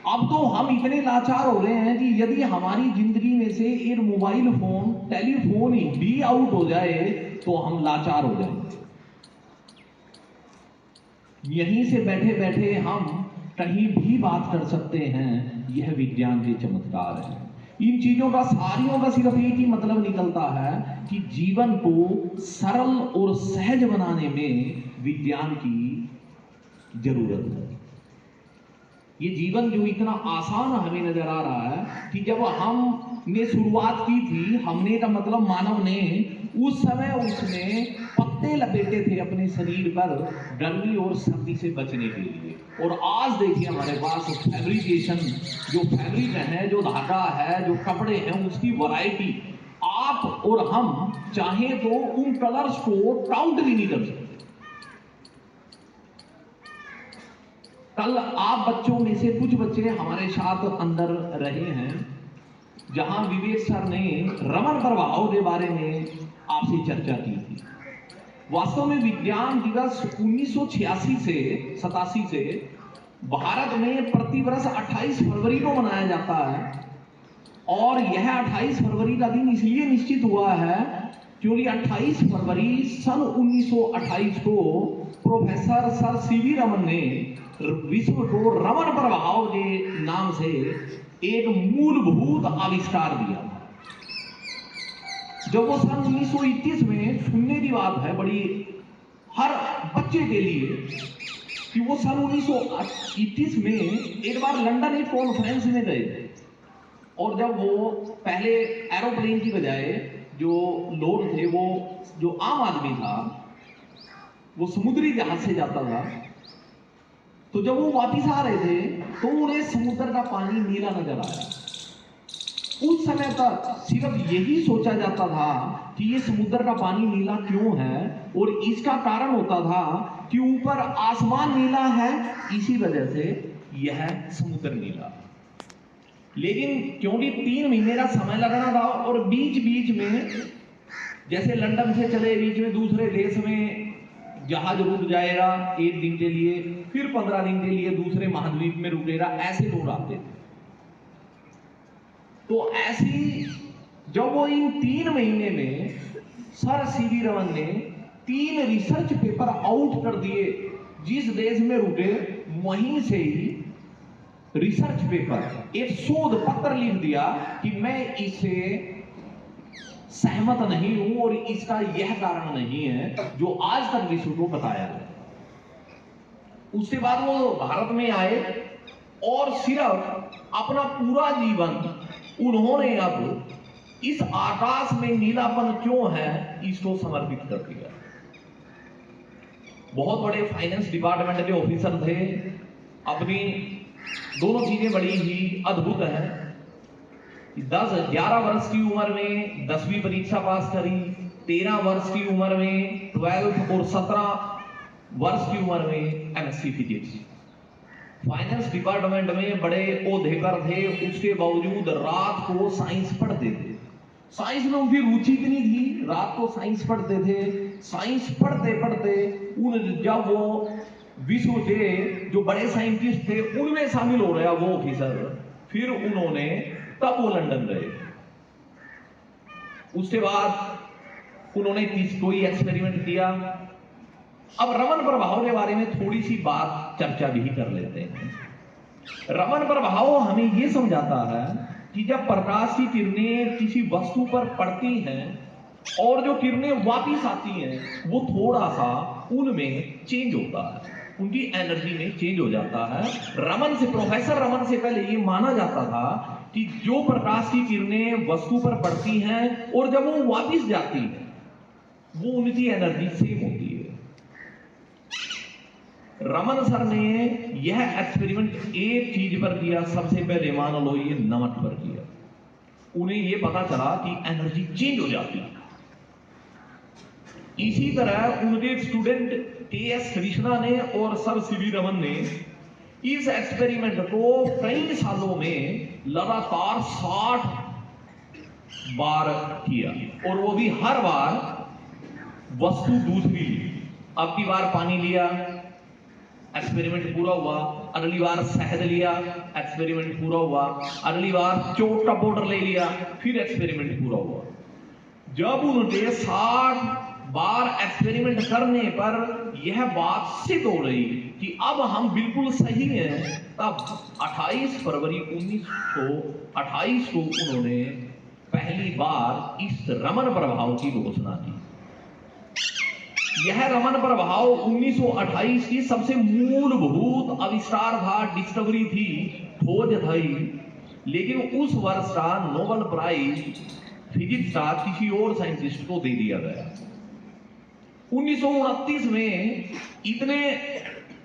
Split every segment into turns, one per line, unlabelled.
अब तो हम इतने लाचार हो रहे हैं कि यदि हमारी जिंदगी में से एक मोबाइल फोन, टेलीफोन ही भी आउट हो जाए तो हम लाचार हो जाएंगे। यहीं से बैठे बैठे हम कहीं भी बात कर सकते हैं। यह विज्ञान के चमत्कार है। इन चीजों का, सारियों का सिर्फ एक ही मतलब निकलता है कि जीवन को सरल और सहज बनाने में विज्ञान की जरूरत है। ये जीवन जो इतना आसान हमें नजर आ रहा है कि जब हमने शुरुआत की थी, हमने का मतलब मानव ने, उस समय उसने पत्ते लपेटे थे अपने शरीर पर गर्मी और सर्दी से बचने के लिए। और आज देखिए हमारे पास फैब्रिकेशन, जो फैब्रिक है, जो धागा है, जो कपड़े हैं, उसकी वैरायटी, आप और हम चाहें तो उन कलर्स को काउंट भी नहीं कर सकते। कल आप बच्चों में से कुछ बच्चे हमारे साथ अंदर रहे हैं, जहां विवेक सर ने रमन प्रभाव के बारे में आपसे चर्चा की थी। वास्तव में विज्ञान दिवस 1986 से 87 से भारत में प्रतिवर्ष 28 फरवरी को मनाया जाता है। और यह 28 फरवरी का दिन इसलिए निश्चित हुआ है क्योंकि 28 फरवरी सन 1928 को प्रोफेसर सर सीवी रमन ने विश्व को रमन प्रभाव के नाम से एक मूलभूत आविष्कार दिया। जब वो सन 1921 में, सुनने की बात है बड़ी हर बच्चे के लिए, कि वो सन 1921 में एक बार लंदन एक कॉन्फ्रेंस में गए। और जब वो पहले एरोप्लेन की बजाय जो लोग थे, वो जो आम आदमी था, वो समुद्री जहाज से जाता था, तो जब वो वापिस आ रहे थे तो उन्हें समुद्र का पानी नीला नजर आया। उस समय तक सिर्फ यही सोचा जाता था कि ये समुद्र का पानी नीला क्यों है, और इसका कारण होता था कि ऊपर आसमान नीला है, इसी वजह से यह समुद्र नीला। लेकिन क्योंकि 3 महीने का समय लगना था, और बीच बीच में जैसे लंदन से चले, बीच में दूसरे देश में जहाज रुक जाएगा 1 दिन के लिए, फिर 15 दिन के लिए दूसरे महाद्वीप में रुकेगा, ऐसे लोग आते थे। तो ऐसी जब वो इन 3 महीने में सर सीवी रमन ने 3 रिसर्च पेपर आउट कर दिए, जिस देश में रुके वहीं से ही रिसर्च पेपर, एक शोध पत्र लिख दिया कि मैं इससे सहमत नहीं हूं और इसका यह कारण नहीं है जो आज तक विश्व को बताया है। उसके बाद वो भारत में आए और सिर्फ अपना पूरा जीवन उन्होंने अब इस आकाश में नीलापन क्यों है इसको समर्पित कर दिया। बहुत बड़े फाइनेंस डिपार्टमेंट के ऑफिसर थे। अपनी दोनों चीजें बड़ी ही अद्भुत हैं। 10-11 वर्ष की उम्र में 10वीं परीक्षा पास करी, 13 वर्ष की उम्र में 12th और 17 वर्ष की उम्र में एमएससी फिजिक्स। फाइनेंस डिपार्टमेंट में बड़े ओहदे पर थे, उसके बावजूद रात को साइंस पढ़ते थे। साइंस में उनकी रुचि इतनी थी, रात को साइंस पढ़ते थे। साइंस पढ़ते पढ़ते जब वो विश्व के जो बड़े साइंटिस्ट थे उनमें शामिल हो रहा वो ऑफिसर, फिर उन्होंने तब वो लंदन गए। उसके बाद उन्होंने कोई एक्सपेरिमेंट किया। अब रमन प्रभाव के बारे में थोड़ी सी बात चर्चा भी कर लेते हैं। रमन प्रभाव हमें यह समझाता है कि जब प्रकाश की किरणें किसी वस्तु पर पड़ती हैं और जो किरणें वापिस आती हैं वो थोड़ा सा उनमें चेंज होता है, उनकी एनर्जी में चेंज हो जाता है। प्रोफेसर रमन से पहले ये माना जाता था कि जो प्रकाश की किरणें वस्तु पर पड़ती हैं और जब वो वापिस जाती है वो उनकी एनर्जी सेम होती है। रमन सर ने यह एक्सपेरिमेंट एक चीज पर किया, सबसे पहले मान लो ये नमक पर किया। उन्हें यह पता चला कि एनर्जी चेंज हो जाती है। इसी तरह उनके स्टूडेंट के.एस. कृष्णा ने और सर सीवी रमन ने इस एक्सपेरिमेंट को कई सालों में लगातार 60 बार किया, और वो भी हर बार वस्तु दूसरी ली। अब की बार पानी लिया, एक्सपेरिमेंट पूरा हुआ, अगली बार शहद लिया, एक्सपेरिमेंट पूरा हुआ, अगली बार चोट का पाउडर ले लिया, फिर एक्सपेरिमेंट पूरा हुआ। जब उन्होंने 60 बार एक्सपेरिमेंट करने पर यह बात सिद्ध हो रही कि अब हम बिल्कुल सही हैं, तब 28 फरवरी 1928 को उन्होंने पहली बार इस रमन प्रभाव की घोषणा की। यह रमन प्रभाव 1928 की सबसे मूलभूत आविष्कार था, डिस्कवरी थी, खोज थी। लेकिन उस वर्ष का नोबेल प्राइज फिजिक्स का किसी और साइंटिस्ट को दे दिया गया। 1929 में इतने,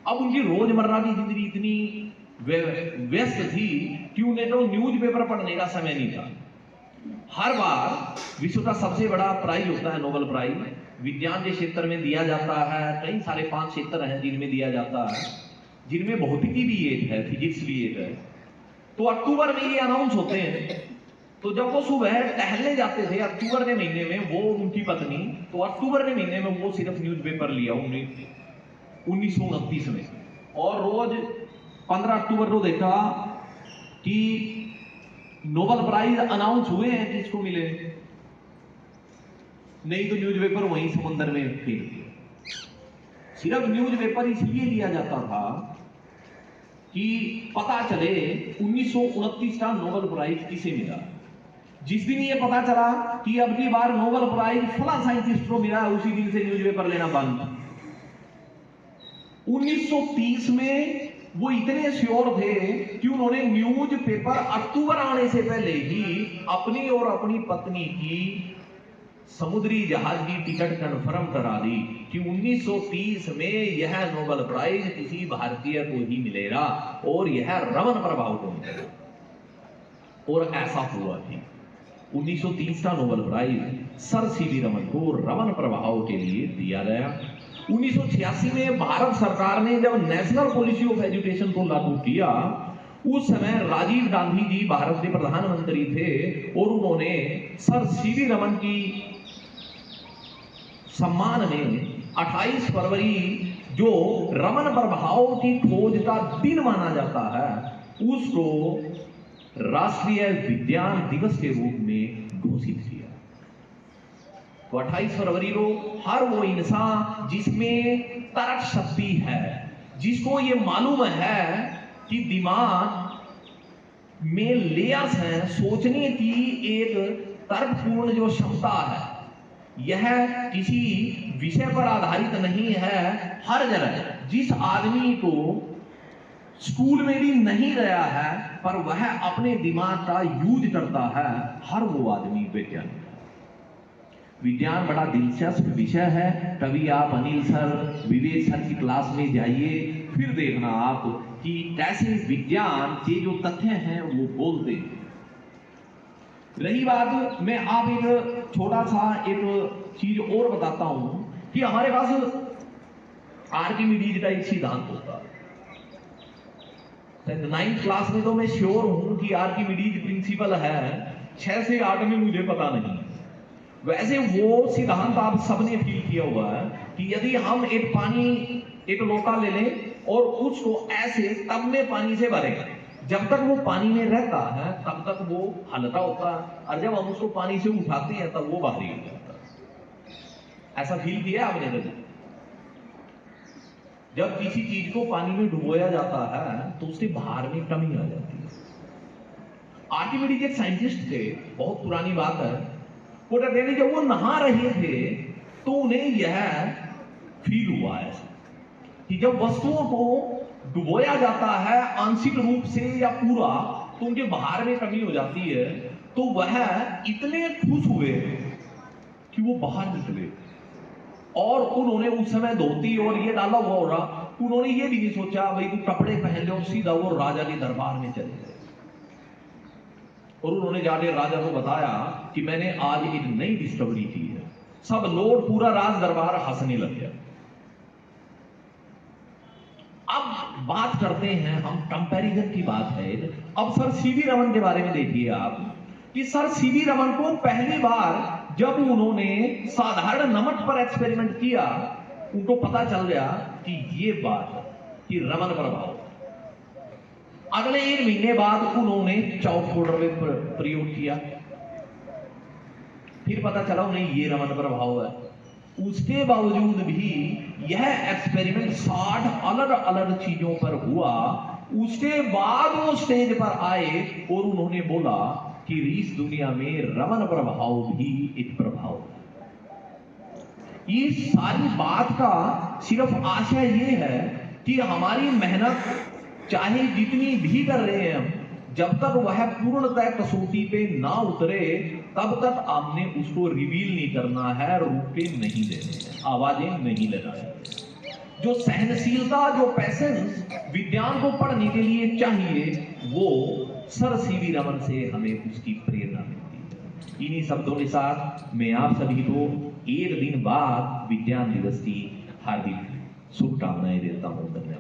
अब उनकी रोजमर्रा की जिंदगी इतनी व्यस्त थी कि उन्हें तो न्यूज़पेपर पढ़ने का समय नहीं था। हर बार विश्व का सबसे बड़ा प्राइज होता है नोबेल प्राइज, विज्ञान के क्षेत्र में दिया जाता है। कई सारे 5 क्षेत्र हैं जिनमें दिया जाता है, जिनमें भौतिकी भी एक है, फिजिक्स भी एक है। तो अक्टूबर में ये अनाउंस होते हैं। तो जब वो सुबह टहलने जाते थे अक्टूबर के महीने में, वो उनकी पत्नी, तो अक्टूबर के महीने में वो सिर्फ न्यूज़पेपर लिया 1929 में, और रोज 15 अक्टूबर को देखा कि नोबेल प्राइज अनाउंस हुए हैं, किसको मिले। नहीं तो न्यूज़पेपर वहीं समुद्र में फेंक दिया। सिर्फ न्यूज़पेपर इसलिए लिया जाता था कि पता चले 1929 का नोबेल प्राइज किसे मिला। जिस दिन ये पता चला कि अब की बार नोबेल प्राइज फला साइंटिस्ट को मिला, उसी दिन से न्यूज़पेपर लेना बंद। 1930 में वो इतने श्योर थे कि उन्होंने न्यूज़पेपर अक्टूबर आने से पहले ही अपनी और अपनी पत्नी की समुद्री जहाज की टिकट कंफर्म करा दी कि 1930 में यह नोबेल प्राइज किसी भारतीय को ही मिलेगा और यह रमन प्रभाव को मिलेगा। और ऐसा हुआ ही। 1930 का Nobel prize sir CV Raman को रमन प्रभाव के लिए दिया गया। 1986 में भारत सरकार ने जब नेशनल पॉलिसी ऑफ एजुकेशन को लागू किया, उस समय राजीव गांधी जी भारत के प्रधानमंत्री थे और उन्होंने सर सीवी रमन की सम्मान में 28 फरवरी, जो रमन प्रभाव की खोज का दिन माना जाता है, उसको राष्ट्रीय विज्ञान दिवस के रूप में घोषित किया। तो 28 फरवरी को हर वो इंसान जिसमें तर्क शक्ति है, जिसको ये मालूम है कि दिमाग में लेयर्स हैं, सोचने की एक तर्कपूर्ण जो क्षमता है, यह किसी विषय पर आधारित नहीं है। हर जगह जिस आदमी को स्कूल में भी नहीं गया है पर वह अपने दिमाग का यूज करता है, हर वो आदमी वैज्ञानिक है। विज्ञान बड़ा दिलचस्प विषय है। कभी आप अनिल सर, विवेक सर की क्लास में जाइए, फिर देखना आप कि कैसे विज्ञान के जो तथ्य हैं वो बोलते हैं। रही बात, मैं आप एक छोटा सा एक चीज और बताता हूं कि हमारे पास आर्किमिडीज का एक सिद्धांत होता है। 9th क्लास में तो मैं श्योर हूं कि आर्किमिडीज प्रिंसिपल है, 6 से 8 में मुझे पता नहीं। वैसे वो सिद्धांत आप सबने फील किया हुआ है कि यदि हम एक लोटा ले लें और उसको ऐसे टब में पानी से भरें, जब तक वो पानी में रहता है तब तक वो हल्का होता है, और जब हम उसको पानी से उठाते हैं तब वो भारी हो जाता है। ऐसा फील किया आपने कभी? जब किसी चीज को पानी में डुबोया जाता है तो उसके भार में कमी आ जाती है। आर्किमिडीज एक साइंटिस्ट थे, बहुत पुरानी बात है। वो कहते हैं जब वो नहा रहे थे तो उन्हें यह फील हुआ ऐसा कि जब वस्तुओं को डुबोया जाता है आंशिक रूप से या पूरा, तो उनके बाहर में कमी हो जाती है। तो वह इतने खुश हुए कि वो बाहर निकले, और उन्होंने उस समय धोती और ये डाला हुआ होगा, उन्होंने ये भी नहीं सोचा भाई तू कपड़े पहन ले और सीधा वो राजा के दरबार में चले गए। और उन्होंने जाके राजा को बताया कि मैंने आज एक नई डिस्कवरी की है। सब लोग, पूरा राज दरबार हंसने लग गया। अब बात करते हैं हम, कंपैरिजन की बात है। अब सर सीवी रमन के बारे में देखिए आप कि सर सीवी रमन को पहली बार जब उन्होंने साधारण नमक पर एक्सपेरिमेंट किया, उनको पता चल गया कि ये बात कि रमन प्रभाव, अगले 1 महीने बाद उन्होंने चाउथ पाउडर में प्रयोग किया, फिर पता चला उन्हें ये रमन प्रभाव है। उसके बावजूद भी यह एक्सपेरिमेंट 60 अलग अलग चीजों पर हुआ। उसके बाद वो स्टेज पर आए और उन्होंने बोला कि इस दुनिया में रमन प्रभाव भी एक प्रभाव है। इस सारी बात का सिर्फ आशय ये है कि हमारी मेहनत चाहे जितनी भी कर रहे हैं हम, जब तक वह पूर्णतः कसौटी पे ना उतरे तब तक आपने उसको रिवील नहीं करना है, रुपए नहीं देने हैं, आवाजें नहीं लगानी। जो सहनशीलता, जो पैसेंस विज्ञान को पढ़ने के लिए चाहिए, वो सर सीवी रमन से हमें उसकी प्रेरणा मिलती है। इन्हीं शब्दों के साथ मैं आप सभी को 1 दिन बाद विज्ञान दिवस की हार्दिक शुभकामनाएं देता हूं। धन्यवाद।